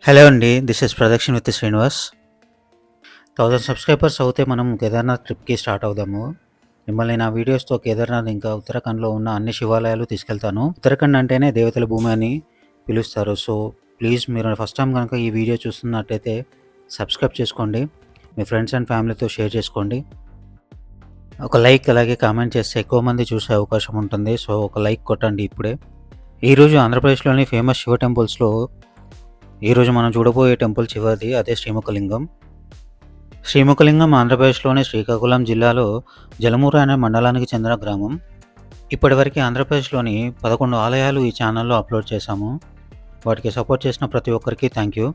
Hello అండి. This is Pradakshin with Srinivas. 1000 subscribers అవుతే మనం కేదార్నాథ్ ట్రిప్‌కి స్టార్ట్ అవుదాము. మిమ్మల్ని నా వీడియోస్‌తో కేదార్నాథ్ ఇంకా ఉత్తరాఖండ్‌లో ఉన్న అన్ని శివాలయాలు తీసుకెళ్తాను. ఉత్తరాఖండ్ అంటేనే దేవతల భూమి అని పిలుస్తారు. సో, ప్లీజ్ మీరు ఫస్ట్ టైమ్ గనుక ఈ వీడియో చూస్తున్నట్టయితే సబ్స్క్రైబ్ చేసుకోండి. మీ ఫ్రెండ్స్ అండ్ ఫ్యామిలీతో షేర్ చేసుకోండి. ఒక లైక్ అలాగే కామెంట్ చేస్తే ఎక్కువ మంది చూసే అవకాశం ఉంటుంది. సో, ఒక లైక్ కొట్టండి ఇప్పుడే. ఈరోజు ఆంధ్రప్రదేశ్‌లోని ఫేమస్ శివ టెంపుల్స్‌లో ఈరోజు మనం చూడబోయే టెంపుల్ చివరిది. అదే శ్రీముఖలింగం. శ్రీముఖలింగం ఆంధ్రప్రదేశ్‌లోని శ్రీకాకుళం జిల్లాలో జలమూరు అనే మండలానికి చెందిన గ్రామం. ఇప్పటివరకు ఆంధ్రప్రదేశ్‌లోని 11 ఆలయాలు ఈ ఛానల్‌లో అప్లోడ్ చేశాము. వాటికి సపోర్ట్ చేసిన ప్రతి ఒక్కరికి థ్యాంక్ యూ.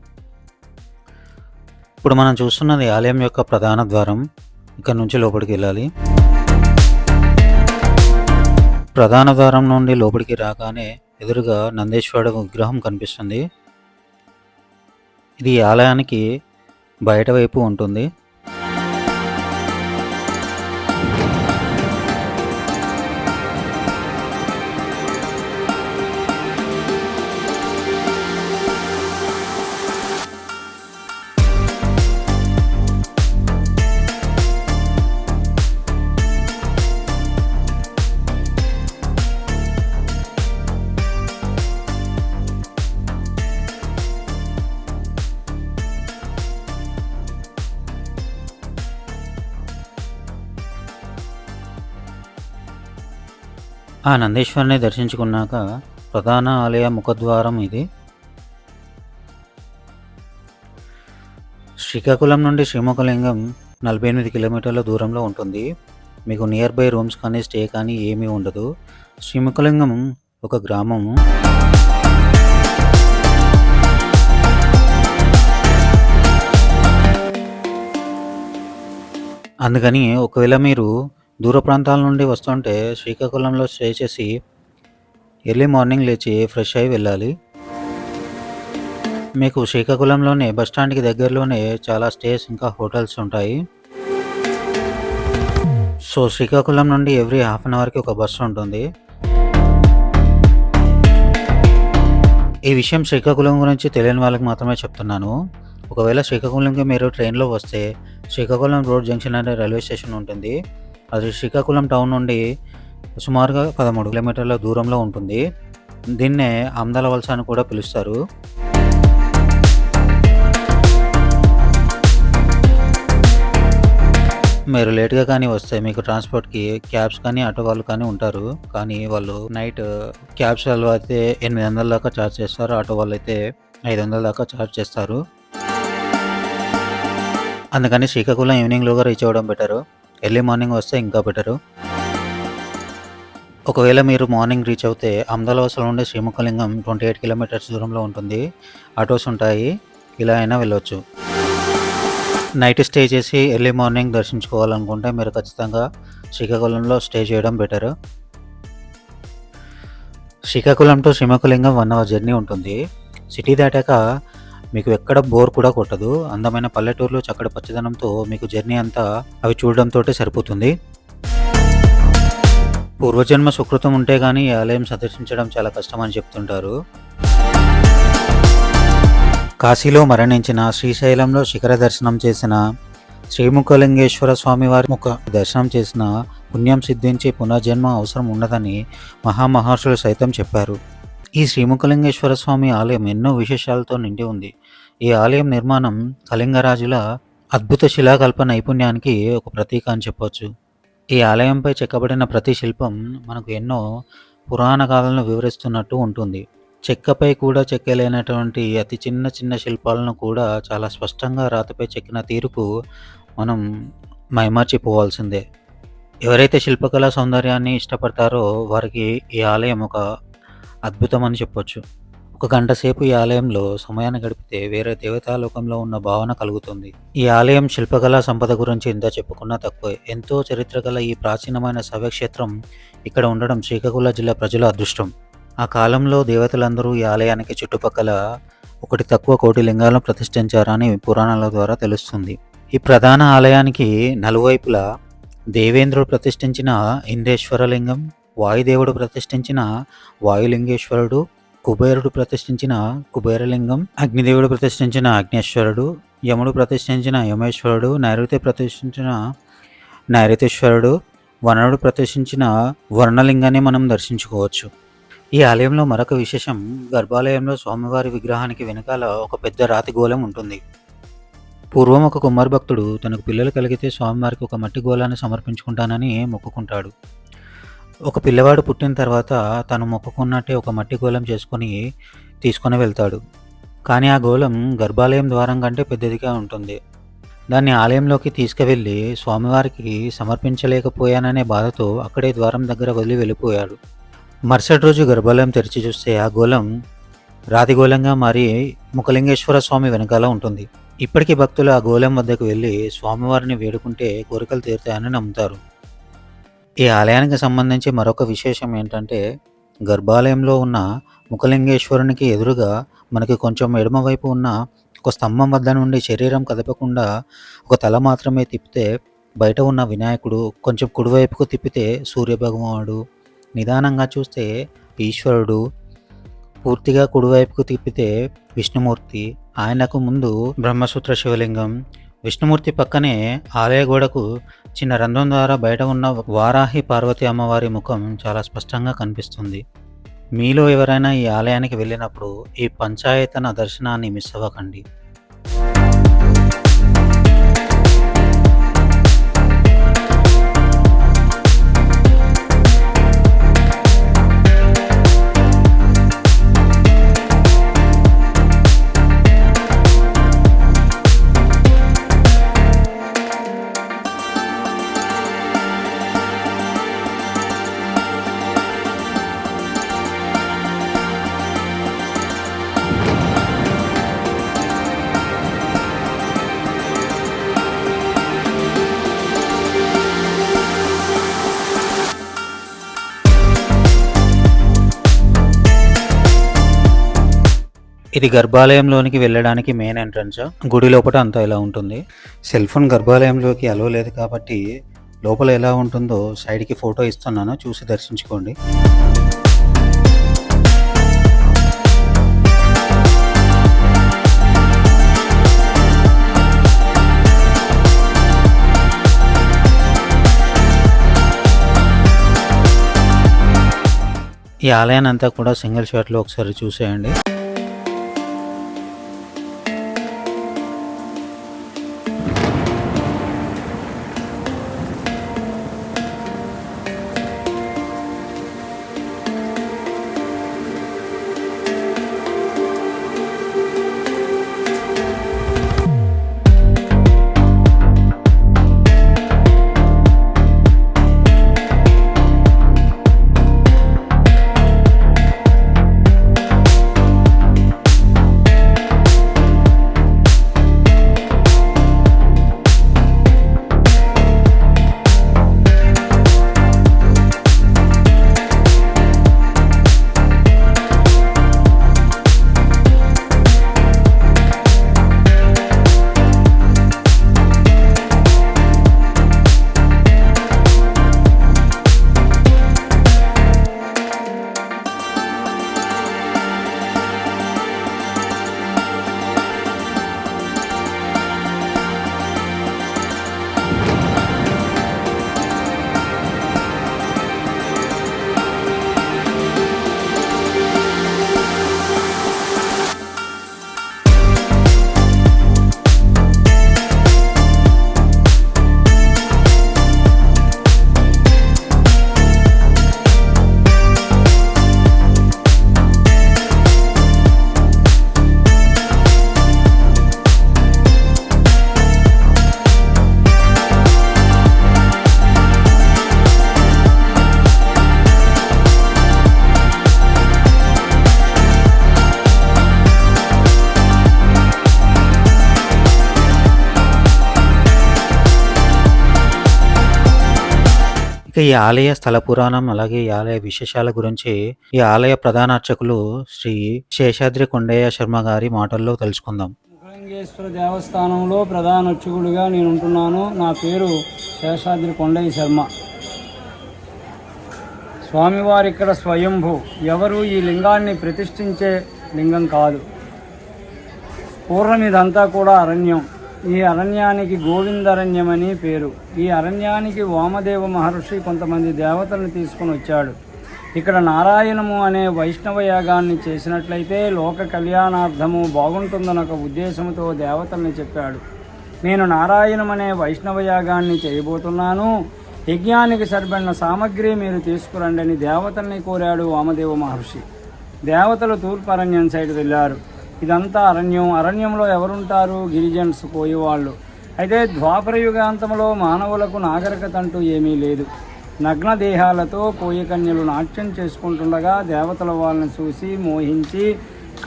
ఇప్పుడు మనం చూస్తున్నది ఆలయం యొక్క ప్రధాన ద్వారం. ఇక్కడ నుంచి లోపలికి వెళ్ళాలి. ప్రధాన ద్వారం నుండి లోపలికి రాగానే ఎదురుగా నందీశ్వరుడు విగ్రహం కనిపిస్తుంది. ఇది ఆలయానికి బయట వైపు ఉంటుంది. ఆ నందీశ్వరుని దర్శించుకున్నాక ప్రధాన ఆలయ ముఖద్వారం ఇది. శ్రీకాకుళం నుండి శ్రీముఖలింగం 48 కిలోమీటర్ల దూరంలో ఉంటుంది. మీకు నియర్ బై రూమ్స్ కానీ స్టే కానీ ఏమీ ఉండదు. శ్రీముఖలింగం ఒక గ్రామము. అందుకని ఒకవేళ మీరు దూర ప్రాంతాల నుండి వస్తుంటే శ్రీకాకుళంలో స్టే చేసి ఎర్లీ మార్నింగ్ లేచి ఫ్రెష్ అయ్యి వెళ్ళాలి. మీకు శ్రీకాకుళంలోనే బస్టాండ్కి దగ్గరలోనే చాలా స్టేస్ ఇంకా హోటల్స్ ఉంటాయి. సో శ్రీకాకుళం నుండి ఎవ్రీ హాఫ్ అన్ అవర్కి ఒక బస్సు ఉంటుంది. ఈ విషయం శ్రీకాకుళం గురించి తెలియని వాళ్ళకి మాత్రమే చెప్తున్నాను. ఒకవేళ శ్రీకాకుళంకి మీరు ట్రైన్లో వస్తే శ్రీకాకుళం రోడ్ జంక్షన్ అనే రైల్వే స్టేషన్ ఉంటుంది. అది శ్రీకాకుళం టౌన్ నుండి సుమారుగా 13 కిలోమీటర్ల దూరంలో ఉంటుంది. దీన్నే ఆమ్దాల వలస అని కూడా పిలుస్తారు. మీరు లేట్గా కానీ వస్తే మీకు ట్రాన్స్పోర్ట్కి క్యాబ్స్ కానీ ఆటో వాళ్ళు కానీ ఉంటారు. కానీ వాళ్ళు నైట్ క్యాబ్స్ వాళ్ళు అయితే 800 దాకా ఛార్జ్ చేస్తారు. ఆటో వాళ్ళు అయితే 500 దాకా ఛార్జ్ చేస్తారు. అందుకని శ్రీకాకుళం ఈవినింగ్లోగా రీచ్ అవ్వడం బెటరు. ఎర్లీ మార్నింగ్ వస్తే ఇంకా బెటరు. ఒకవేళ మీరు మార్నింగ్ రీచ్ అవుతే అమదాలవలస నుండి శ్రీముఖలింగం 28 కిలోమీటర్స్ దూరంలో ఉంటుంది. ఆటోస్ ఉంటాయి. ఇలా అయినా వెళ్ళొచ్చు. నైట్ స్టే చేసి ఎర్లీ మార్నింగ్ దర్శించుకోవాలనుకుంటే మీరు ఖచ్చితంగా శ్రీకాకుళంలో స్టే చేయడం better. Srikakulam to Srimukhalingam 1 hour journey ఉంటుంది. సిటీ దాటాక మీకు ఎక్కడ బోర్ కూడా కొట్టదు. అందమైన పల్లెటూరులో చక్కటి పచ్చదనంతో మీకు జర్నీ అంతా అవి చూడడంతో సరిపోతుంది. పూర్వజన్మ సుకృతం ఉంటే కానీ ఈ ఆలయం సందర్శించడం చాలా కష్టమని చెప్తుంటారు. కాశీలో మరణించిన, శ్రీశైలంలో శిఖర దర్శనం చేసిన, శ్రీముఖలింగేశ్వర స్వామివారి ముఖ దర్శనం చేసిన పుణ్యం సిద్ధించి పునర్జన్మ అవసరం ఉండదని మహామహర్షులు సైతం చెప్పారు. ఈ శ్రీముఖలింగేశ్వర స్వామి ఆలయం ఎన్నో విశేషాలతో నిండి ఉంది. ఈ ఆలయం నిర్మాణం కళింగరాజుల అద్భుత శిలాకల్ప నైపుణ్యానికి ఒక ప్రతీక అని చెప్పొచ్చు. ఈ ఆలయంపై చెక్కబడిన ప్రతి శిల్పం మనకు ఎన్నో పురాణ గాథలను వివరిస్తున్నట్టు ఉంటుంది. చెక్కపై కూడా చెక్కలేనటువంటి అతి చిన్న చిన్న శిల్పాలను కూడా చాలా స్పష్టంగా రాతిపై చెక్కిన తీరుకు మనం మైమర్చిపోవాల్సిందే. ఎవరైతే శిల్పకళా సౌందర్యాన్ని ఇష్టపడతారో వారికి ఈ ఆలయం ఒక అద్భుతం అని చెప్పొచ్చు. 1 గంట సేపు ఈ ఆలయంలో సమయాన్ని గడిపితే వేరే దేవతాలోకంలో ఉన్న భావన కలుగుతుంది. ఈ ఆలయం శిల్పకళా సంపద గురించి ఎంత చెప్పుకున్నా తక్కువే. ఎంతో చరిత్ర గల ఈ ప్రాచీనమైన శైవక్షేత్రం ఇక్కడ ఉండడం శ్రీకాకుళం జిల్లా ప్రజల అదృష్టం. ఆ కాలంలో దేవతలందరూ ఈ ఆలయానికి చుట్టుపక్కల 1 తక్కువ కోటి లింగాలను ప్రతిష్ఠించారని పురాణాల ద్వారా తెలుస్తుంది. ఈ ప్రధాన ఆలయానికి నలువైపులా దేవేంద్రుడు ప్రతిష్ఠించిన ఇంద్రేశ్వరలింగం, వాయుదేవుడు ప్రతిష్ఠించిన వాయులింగేశ్వరుడు, కుబేరుడు ప్రతిష్ఠించిన కుబేరలింగం, అగ్నిదేవుడు ప్రతిష్ఠించిన అగ్నేశ్వరుడు, యముడు ప్రతిష్ఠించిన యమేశ్వరుడు, నైరుతి ప్రతిష్ఠించిన నైరుతేశ్వరుడు, వరుణుడు ప్రతిష్ఠించిన వర్ణలింగాన్ని మనం దర్శించుకోవచ్చు. ఈ ఆలయంలో మరొక విశేషం, గర్భాలయంలో స్వామివారి విగ్రహానికి వెనకాల ఒక పెద్ద రాతి గోళం ఉంటుంది. పూర్వం ఒక కుమార భక్తుడు తనకు పిల్లలు కలిగితే స్వామివారికి ఒక మట్టి గోళాన్ని సమర్పించుకుంటానని మొక్కుకుంటాడు. ఒక పిల్లవాడు పుట్టిన తర్వాత తను మొక్కుకున్నట్టే ఒక మట్టి గోళం తీసుకొని వెళ్తాడు. కానీ ఆ గోళం గర్భాలయం ద్వారం కంటే పెద్దదిగా ఉంటుంది. దాన్ని ఆలయంలోకి తీసుకువెళ్ళి స్వామివారికి సమర్పించలేకపోయాననే బాధతో అక్కడే ద్వారం దగ్గర వదిలి వెళ్ళిపోయాడు. మరుసటి రోజు గర్భాలయం తెరిచి చూస్తే ఆ గోళం రాతిగోళంగా మారి ముఖలింగేశ్వర స్వామి వెనకాల ఉంటుంది. ఇప్పటికీ భక్తులు ఆ గోళం వద్దకు వెళ్ళి స్వామివారిని వేడుకుంటే కోరికలు తీరుతాయని నమ్ముతారు. ఈ ఆలయానికి సంబంధించి మరొక విశేషం ఏంటంటే, గర్భాలయంలో ఉన్న ముఖలింగేశ్వరునికి ఎదురుగా మనకి కొంచెం ఎడమవైపు ఉన్న ఒక స్తంభం వద్ద నుండి శరీరం కదపకుండా ఒక తల మాత్రమే తిప్పితే బయట ఉన్న వినాయకుడు, కొంచెం కుడివైపుకు తిప్పితే సూర్యభగవానుడు, నిదానంగా చూస్తే ఈశ్వరుడు, పూర్తిగా కుడివైపుకు తిప్పితే విష్ణుమూర్తి, ఆయనకు ముందు బ్రహ్మసూత్ర శివలింగం, విష్ణుమూర్తి పక్కనే ఆలయ గోడకు చిన్న రంధ్రం ద్వారా బయట ఉన్న వారాహి పార్వతి అమ్మవారి ముఖం చాలా స్పష్టంగా కనిపిస్తుంది. మీలో ఎవరైనా ఈ ఆలయానికి వెళ్ళినప్పుడు ఈ పంచాయతన దర్శనాన్ని మిస్ అవ్వకండి. ఇది గర్భాలయంలోనికి వెళ్ళడానికి మెయిన్ ఎంట్రన్స్. గుడి లోపల అంతా ఇలా ఉంటుంది. సెల్ ఫోన్ గర్భాలయంలోకి అలో లేదు కాబట్టి లోపల ఎలా ఉంటుందో సైడ్కి ఫోటో ఇస్తున్నాను, చూసి దర్శించుకోండి. ఈ ఆలయాన్ని అంతా కూడా సింగిల్ షాట్లో ఒకసారి చూసేయండి. ఇక ఈ ఆలయ స్థల పురాణం, అలాగే ఈ ఆలయ విశేషాల గురించి ఈ ఆలయ ప్రధాన అర్చకులు శ్రీ శేషాద్రి కొండయ్య శర్మ గారి మాటల్లో తెలుసుకుందాం. ముఖలింగేశ్వర దేవస్థానంలో ప్రధాన అర్చకుడిగా నేను ఉంటున్నాను. నా పేరు శేషాద్రి కొండయ్య శర్మ. స్వామివారి ఇక్కడ స్వయంభూ, ఎవరు ఈ లింగాన్ని ప్రతిష్ఠించే లింగం కాదు. పూర్వం ఇదంతా కూడా అరణ్యం. ఈ అరణ్యానికి గోవిందరణ్యం అని పేరు. ఈ అరణ్యానికి వామదేవ మహర్షి కొంతమంది దేవతలను తీసుకుని వచ్చాడు. ఇక్కడ నారాయణము అనే వైష్ణవ యాగాన్ని చేసినట్లయితే లోక కళ్యాణార్థము బాగుంటుందన్న ఒక ఉద్దేశంతో దేవతల్ని చెప్పాడు. నేను నారాయణం అనే వైష్ణవ యాగాన్ని చేయబోతున్నాను, యజ్ఞానికి సరిపడిన సామగ్రి మీరు తీసుకురండి అని దేవతల్ని కోరాడు వామదేవ మహర్షి. దేవతలు తూర్పు అరణ్యం సైడ్ వెళ్ళారు. ఇదంతా అరణ్యం. అరణ్యంలో ఎవరుంటారు? గిరిజన్స్, కోయవాళ్ళు. అయితే ద్వాపర యుగాంతంలో మానవులకు నాగరికత అంటూ ఏమీ లేదు. నగ్న దేహాలతో కోయకన్యలు నాట్యం చేసుకుంటుండగా దేవతల వాళ్ళని చూసి మోహించి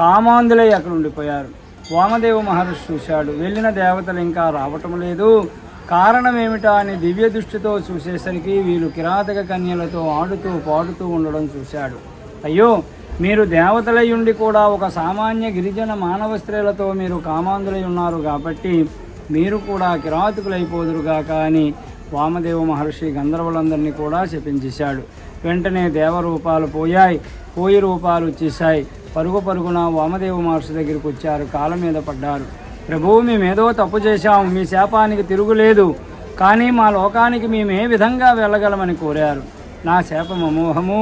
కామాంధులై అక్కడ ఉండిపోయారు. వామదేవ మహర్షి చూశాడు. వెళ్ళిన దేవతలు ఇంకా రావటం లేదు, కారణం ఏమిటా అని దివ్య దృష్టితో చూసేసరికి వీళ్ళు కిరాతక కన్యలతో ఆడుతూ పాడుతూ ఉండడం చూశాడు. అయ్యో, మీరు దేవతలై ఉండి కూడా ఒక సామాన్య గిరిజన మానవ స్త్రీలతో మీరు కామాంధులై ఉన్నారు కాబట్టి మీరు కూడా కిరాతకులైపోదురుగాక అని వామదేవ మహర్షి గంధర్వులందరినీ కూడా శపించేశాడు. వెంటనే దేవరూపాలు పోయాయి, కోయి రూపాలు వచ్చేసాయి. పరుగు పరుగున వామదేవ మహర్షి దగ్గరికి వచ్చారు, కాళ్ళ మీద పడ్డారు. ప్రభువు, మేమేదో తప్పు చేశాం, మీ శాపానికి తిరుగులేదు, కానీ మా లోకానికి మేము ఏ విధంగా వెళ్ళగలమని కోరారు. నా శాపం అమోహము.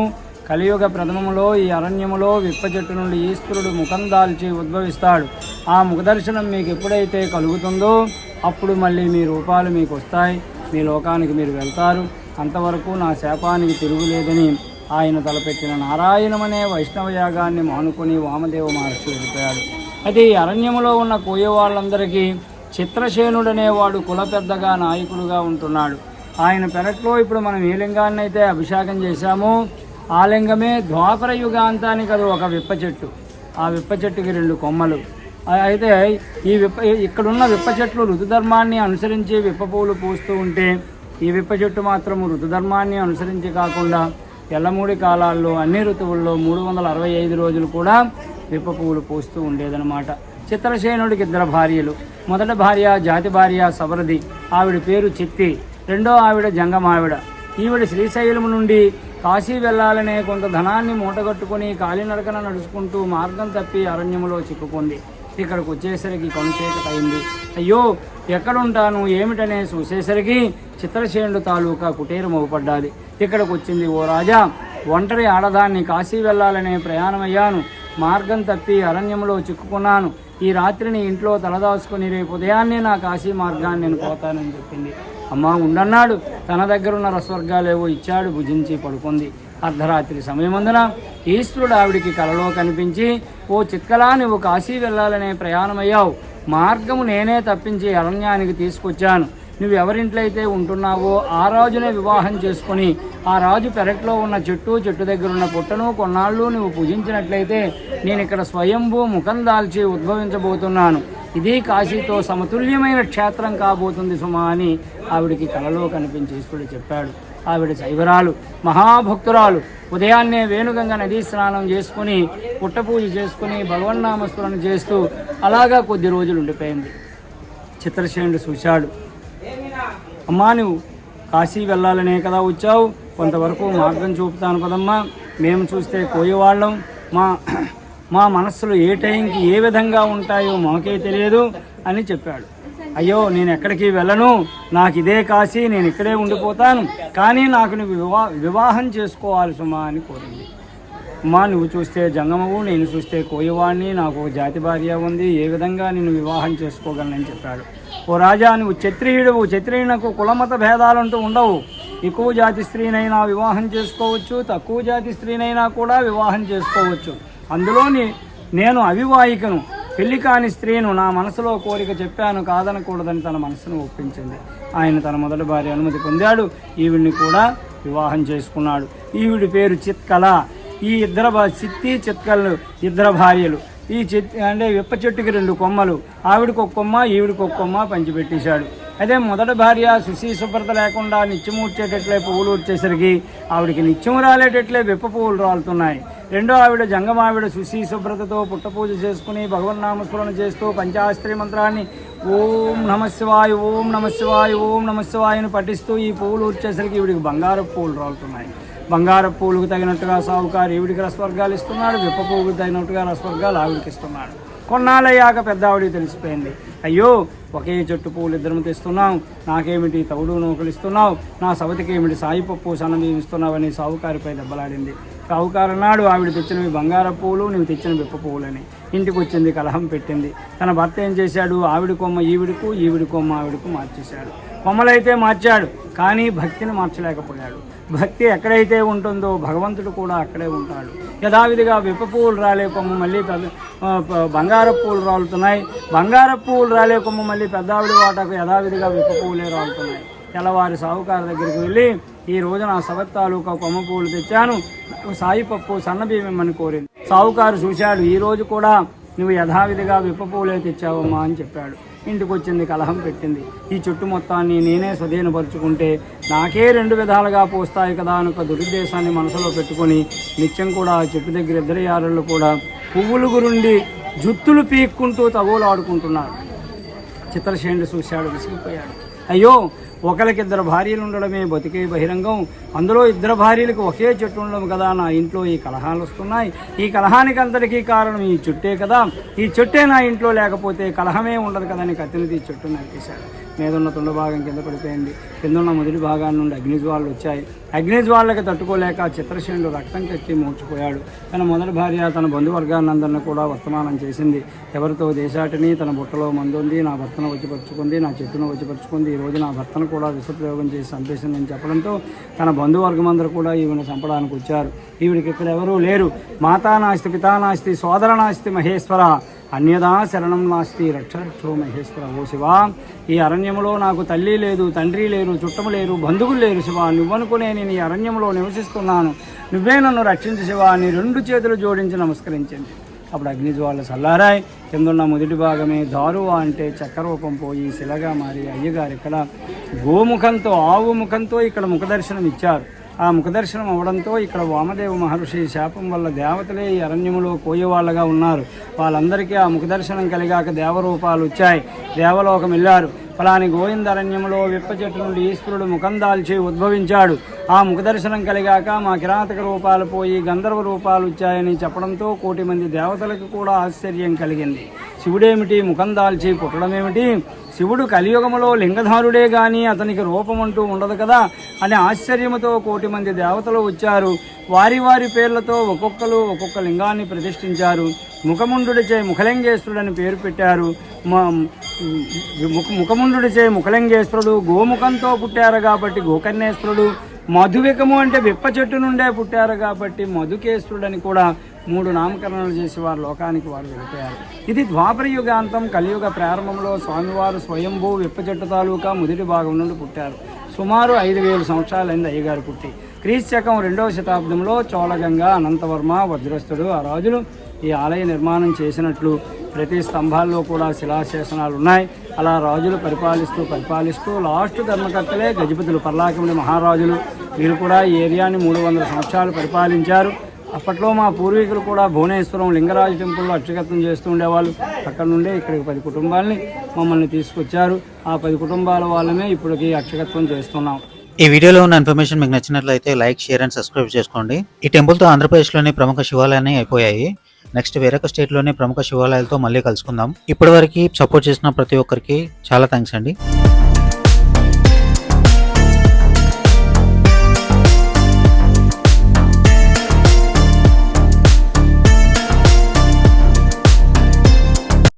కలియుగ ప్రథమములో ఈ అరణ్యములో విప్ప చెట్టు నుండి ఈశ్వరుడు ముఖం దాల్చి ఉద్భవిస్తాడు. ఆ ముఖదర్శనం మీకు ఎప్పుడైతే కలుగుతుందో అప్పుడు మళ్ళీ మీ రూపాలు మీకు వస్తాయి, మీ లోకానికి మీరు వెళ్తారు. అంతవరకు నా శాపానికి తిరుగులేదని ఆయన తలపెట్టిన నారాయణమనే వైష్ణవ యాగాన్ని మానుకొని వామదేవ మహర్షి వెళ్ళిపోయాడు. అయితే ఈ అరణ్యములో ఉన్న కోయవాళ్ళందరికీ చిత్రసేనుడనేవాడు కుల పెద్దగా నాయకుడుగా ఉంటున్నాడు. ఆయన పెరట్లో ఇప్పుడు మనం ఏ లింగాన్ని అయితే అభిషేకం చేశామో ఆ లింగమే ద్వాపర యుగాంతానికి అది ఒక విప్ప చెట్టు. ఆ విప్ప చెట్టుకి 2 కొమ్మలు. అయితే ఇక్కడున్న విప్ప చెట్లు ఋతుధర్మాన్ని అనుసరించి విప్ప పువ్వులు పూస్తూ ఉంటే ఈ విప్ప చెట్టు మాత్రం ఋతుధర్మాన్ని అనుసరించి కాకుండా ఎల్లమూడి కాలాల్లో అన్ని ఋతువుల్లో 365 రోజులు కూడా విప్ప పువ్వులు పూస్తూ ఉండేదన్నమాట. చిత్రసేనుడికి 2 భార్యలు. మొదటి భార్య జాతి భార్య సబరది, ఆవిడ పేరు చిత్తి. రెండో ఆవిడ జంగమావిడ. ఈవిడ శ్రీశైలము నుండి కాశీ వెళ్ళాలనే కొంత ధనాన్ని మూటగట్టుకుని కాలినడకన నడుచుకుంటూ మార్గం తప్పి అరణ్యములో చిక్కుకుంది. ఇక్కడికి వచ్చేసరికి కనుచీకటైంది. అయ్యో, ఎక్కడుంటాను ఏమిటనే చూసేసరికి చిత్రసేనుడు తాలూకా కుటీరం అవుపడ్డాది. ఇక్కడికి వచ్చింది. ఓ రాజా, ఒంటరి ఆడదాన్ని, కాశీ వెళ్ళాలనే ప్రయాణమయ్యాను, మార్గం తప్పి అరణ్యంలో చిక్కుకున్నాను. ఈ రాత్రిని ఇంట్లో తలదాచుకుని రేపు ఉదయాన్నే నా కాశీ మార్గాన్ని నేను పోతానని చెప్పింది. అమ్మా ఉండన్నాడు. తన దగ్గరున్న రస్వర్గాలేవో ఇచ్చాడు, భుజించి పడుకుంది. అర్ధరాత్రి సమయమందున ఈశ్వరుడు ఆవిడికి కలలో కనిపించి, ఓ చిక్కలా, నువ్వు కాశీ వెళ్ళాలనే ప్రయాణమయ్యావు, మార్గము నేనే తప్పించి అరణ్యానికి తీసుకొచ్చాను. నువ్వు ఎవరింట్లో అయితే ఉంటున్నావో ఆ రాజునే వివాహం చేసుకుని ఆ రాజు పెరట్లో ఉన్న చెట్టు దగ్గర ఉన్న పుట్టను కొన్నాళ్ళు నువ్వు పూజించినట్లయితే నేను ఇక్కడ స్వయంభూ ముఖం దాల్చి ఉద్భవించబోతున్నాను. ఇది కాశీతో సమతుల్యమైన క్షేత్రం కాబోతుంది సుమా అని ఆవిడికి కలలో కనిపించి ఈశ్వరుడు చెప్పాడు. ఆవిడ శైవరాలు, మహాభక్తురాలు. ఉదయాన్నే వేణుగంగ నదీ స్నానం చేసుకుని పుట్ట పూజ చేసుకుని భగవన్నామస్మరణ చేస్తూ అలాగా కొద్ది రోజులు ఉండిపోయింది. చిత్రసేనుడు చూశాడు. అమ్మా, నువ్వు కాశీ వెళ్ళాలనే కదా వచ్చావు, కొంతవరకు మార్గం చూపుతాను కదమ్మా. మేము చూస్తే కోయేవాళ్ళం, మా మనస్సులు ఏ టైంకి ఏ విధంగా ఉంటాయో మాకే తెలియదు అని చెప్పాడు. అయ్యో, నేను ఎక్కడికి వెళ్ళను, నాకు ఇదే కాశీ, నేను ఇక్కడే ఉండిపోతాను, కానీ నాకు నువ్వు వివాహం చేసుకోవాలి సుమా అని కోరింది. అమ్మా, నువ్వు చూస్తే జంగమవు, నేను చూస్తే కోయవాణ్ణి, నాకు ఒక జాతి భార్య ఉంది, ఏ విధంగా నేను వివాహం చేసుకోగలనని చెప్పాడు. ఓ రాజా, నువ్వు క్షత్రియుడువు, క్షత్రియునకు కులమత భేదాలంటూ ఉండవు. ఎక్కువ జాతి స్త్రీనైనా వివాహం చేసుకోవచ్చు, తక్కువ జాతి స్త్రీనైనా కూడా వివాహం చేసుకోవచ్చు. అందులో నేను అవివాహికను, పెళ్లి కాని స్త్రీను. నా మనసులో కోరిక చెప్పాను, కాదనకూడదని తన మనసును ఒప్పించింది. ఆయన తన మొదటి భార్య అనుమతి పొందాడు. ఈవిడిని కూడా వివాహం చేసుకున్నాడు. ఈవిడి పేరు చిత్కల. ఈ చిత్తి చిత్కలు 2 భార్యలు. ఈ అంటే విప్ప చెట్టుకి 2 కొమ్మలు. ఆవిడికి ఒక కొమ్మ, ఈవిడికి ఒక కొమ్మ పంచిపెట్టేశాడు. అయితే మొదటి భార్య శుచి శుభ్రత లేకుండా నిత్యం ఊడ్చేటట్లే పువ్వులు వచ్చేసరికి ఆవిడికి నిత్యం రాలేటట్లే విప్ప పువ్వులు రాలుతున్నాయి. రెండో ఆవిడ జంగమావిడ శుచి శుభ్రతతో పుట్ట పూజ చేసుకుని భగవన్నామస్మరణ చేస్తూ పంచాస్త్రీ మంత్రాన్ని ఓం నమశివాయ, ఓం నమశివాయ, ఓం నమశివాయని పఠిస్తూ ఈ పువ్వులు వచ్చేసరికి ఈవిడికి బంగారు పువ్వులు రాలుతున్నాయి. బంగారు పూలకు తగినట్టుగా సావుకారు ఈవిడికి రసవర్గాలు ఇస్తున్నాడు, విప్ప పువ్వుకు తగినట్టుగా రసవర్గాలు ఆవిడికి ఇస్తున్నాడు. కొన్నాళ్ళయ్యాక పెద్ద ఆవిడికి తెలిసిపోయింది, అయ్యో ఒకే చెట్టు పువ్వులు ఇద్దరం తెస్తున్నాం, నాకేమిటి తవుడు నూకలు ఇస్తున్నావు, నా సవతికి ఏమిటి సాయిపప్పు సన్నబియ్యం ఇస్తున్నావని సావుకారిపై దెబ్బలాడింది. సావుకారు నాడు ఆవిడ తెచ్చినవి బంగారు పువ్వులు, నువ్వు తెచ్చిన విప్ప పువ్వులని. ఇంటికి వచ్చింది, కలహం పెట్టింది. తన భర్త ఏం చేశాడు, ఆవిడ కొమ్మ ఈవిడకు, ఈవిడి కొమ్మ ఆవిడకు మార్చేశాడు. కొమ్మలైతే మార్చాడు, కానీ భక్తిని మార్చలేకపోయాడు. భక్తి ఎక్కడైతే ఉంటుందో భగవంతుడు కూడా అక్కడే ఉంటాడు. యథావిధిగా విప్ప పువ్వులు రాలే కొమ్మ మళ్ళీ బంగార పువ్వులు రాలుతున్నాయి, బంగార పువ్వులు రాలే కొమ్మ మళ్ళీ పెద్దావిడి వాటకు యథావిధిగా విప్ప పువ్వులే రాలుతున్నాయి. తెల్లవారి సావుకారు దగ్గరికి వెళ్ళి, ఈ రోజు నా సవత్ తాలూకా కొమ్మ పువ్వులు తెచ్చాను, సాయిపప్పు సన్నబియ్యం ఇమ్మని కోరింది. సావుకారు చూశాడు, ఈ రోజు కూడా నువ్వు యథావిధిగా విప్ప పువ్వులే తెచ్చావమ్మా అని చెప్పాడు. ఇంటికి వచ్చింది, కలహం పెట్టింది. ఈ చుట్టు మొత్తాన్ని నేనే స్వధీనపరుచుకుంటే నాకే 2 విధాలుగా పోస్తాయి కదా అని ఒక దురుద్దేశాన్ని మనసులో పెట్టుకొని నిత్యం కూడా ఆ చెట్టు దగ్గర ఇద్దరు యారళ్ళు కూడా పువ్వులు గురుండి జుత్తులు పీక్కుంటూ తగోలు ఆడుకుంటున్నాడు. చిత్రసేనుడు చూశాడు, విసిగిపోయాడు. అయ్యో, ఒకరికిద్దరు భార్యలు ఉండడమే బతికే బహిరంగం, అందులో 2 భార్యలకు ఒకే చెట్టు ఉండడం కదా, నా ఇంట్లో ఈ కలహాలు వస్తున్నాయి. ఈ కలహానికి అంతటికీ కారణం ఈ చెట్టే కదా, ఈ చెట్టే నా ఇంట్లో లేకపోతే కలహమే ఉండదు కదా అని కత్తిని తీసి చెట్టు నరికేశాడు. మీదున్న తుండ భాగం కింద పడిపోయింది. కిందున్న మొదటి భాగాన్ని నుండి అగ్నిజ్వాలలు వచ్చాయి. అగ్నిజ్వాలకి తట్టుకోలేక చిత్రసేనుడు రక్తం కక్కి మూర్చిపోయాడు. తన మొదటి భార్య తన బంధువర్గానందరినీ కూడా వర్తమానం చేసింది. ఎవరితో దేశాటిని, తన బుట్టలో మందుంది, నా భర్తను వచ్చిపరుచుకుంది, నా చెట్టును వచ్చిపరుచుకుంది, ఈ రోజు నా భర్తను కూడా విషప్రయోగం చేసి చంపేసిందని చెప్పడంతో తన బంధువర్గం అందరూ కూడా ఈవిని చంపడానికి వచ్చారు. ఈవిడికి ఇక్కడ ఎవరూ లేరు. మాతా నాస్తి, పితా నాస్తి, సోదర నాస్తి మహేశ్వర, అన్యదా శరణం నాస్తి, రక్షరక్షో మహేశ్వర. ఓ శివా, ఈ అరణ్యంలో నాకు తల్లి లేదు, తండ్రి లేరు, చుట్టము లేరు, బంధువులు లేరు శివా. నువ్వనుకునే నేను ఈ అరణ్యంలో నివసిస్తున్నాను, నువ్వే నన్ను రక్షించు శివా అని 2 చేతులు జోడించి నమస్కరించింది. అప్పుడు అగ్నిజ్వాల చల్లారాయి. కిందున్న మొదటి భాగమే దారువా అంటే చక్రరూపం పోయి శిలగా మారి అయ్యగారు ఇక్కడ గోముఖంతో, ఆవు ముఖంతో ఇక్కడ ముఖదర్శనం ఇచ్చారు. ఆ ముఖదర్శనం అవడంతో ఇక్కడ వామదేవ మహర్షి శాపం వల్ల దేవతలే ఈ అరణ్యములో కోయేవాళ్ళగా ఉన్నారు. వాళ్ళందరికీ ఆ ముఖదర్శనం కలిగాక దేవరూపాలు వచ్చాయి, దేవలోకం వెళ్ళారు. ఫలాని గోవిందరణ్యంలో విప్ప చెట్టు నుండి ఈశ్వరుడు ముఖం దాల్చి ఉద్భవించాడు. ఆ ముఖదర్శనం కలిగాక మా కిరాతక రూపాలు పోయి గంధర్వ రూపాలు వచ్చాయని చెప్పడంతో 1,000,000 మంది దేవతలకు కూడా ఆశ్చర్యం కలిగింది. శివుడేమిటి ముఖం దాల్చి పుట్టడమేమిటి, శివుడు కలియుగములో లింగధారుడే గాని అతనికి రూపం అంటూ ఉండదు కదా అని ఆశ్చర్యముతో 1,000,000 మంది దేవతలు వచ్చారు. వారి వారి పేర్లతో ఒక్కొక్కరు ఒక్కొక్క లింగాన్ని ప్రతిష్ఠించారు. ముఖముండుడిచే ముఖలింగేశ్వరుడని పేరు పెట్టారు. ముఖముండుడిచే ముఖలింగేశ్వరుడు, గోముఖంతో పుట్టారు కాబట్టి గోకర్ణేశ్వరుడు, మధువికము అంటే విప్ప చెట్టు నుండే పుట్టారు కాబట్టి మధుకేశ్వరుడని కూడా 3 నామకరణాలు చేసి వారి లోకానికి వారు వెళ్ళిపోయారు. ఇది ద్వాపర యుగాంతం, కలియుగ ప్రారంభంలో స్వామివారు స్వయంభూ విప్ప చెట్టు తాలూకా మొదటి భాగం నుండి పుట్టారు. సుమారు 5,000 సంవత్సరాలైంది అయ్యగారు పుట్టి. క్రీస్తకం 2వ శతాబ్దంలో చోళగంగ, అనంతవర్మ, వజ్రస్థుడు ఆ రాజులు ఈ ఆలయ నిర్మాణం చేసినట్లు ప్రతి స్తంభాల్లో కూడా శిలాశాసనాలు ఉన్నాయి. అలా రాజులు పరిపాలిస్తూ లాస్ట్ ధర్మకర్తలే గజపతులు, పర్లాకముడి మహారాజులు. వీరు కూడా ఈ ఏరియాని 300 సంవత్సరాలు పరిపాలించారు. అప్పట్లో మా పూర్వీకులు కూడా భువనేశ్వరం లింగరాజు టెంపుల్లో అక్షగత్వం చేస్తూ ఉండేవాళ్ళు. అక్కడ నుండే ఇక్కడికి 10 కుటుంబాలని మమ్మల్ని తీసుకొచ్చారు. ఆ 10 కుటుంబాల వాళ్ళమే ఇప్పటికి అక్షగత్వం చేస్తున్నాం. ఈ వీడియోలో ఉన్న ఇన్ఫర్మేషన్ మీకు నచ్చినట్లయితే లైక్, షేర్ అండ్ సబ్స్క్రైబ్ చేసుకోండి. ఈ టెంపుల్తో ఆంధ్రప్రదేశ్లోని ప్రముఖ శివాలయాన్ని అయిపోయాయి. నెక్స్ట్ వేరొక స్టేట్లోని ప్రముఖ శివాలయాలతో మళ్ళీ కలుసుకుందాం. ఇప్పటివరకు సపోర్ట్ చేసిన ప్రతి ఒక్కరికి చాలా థ్యాంక్స్ అండి.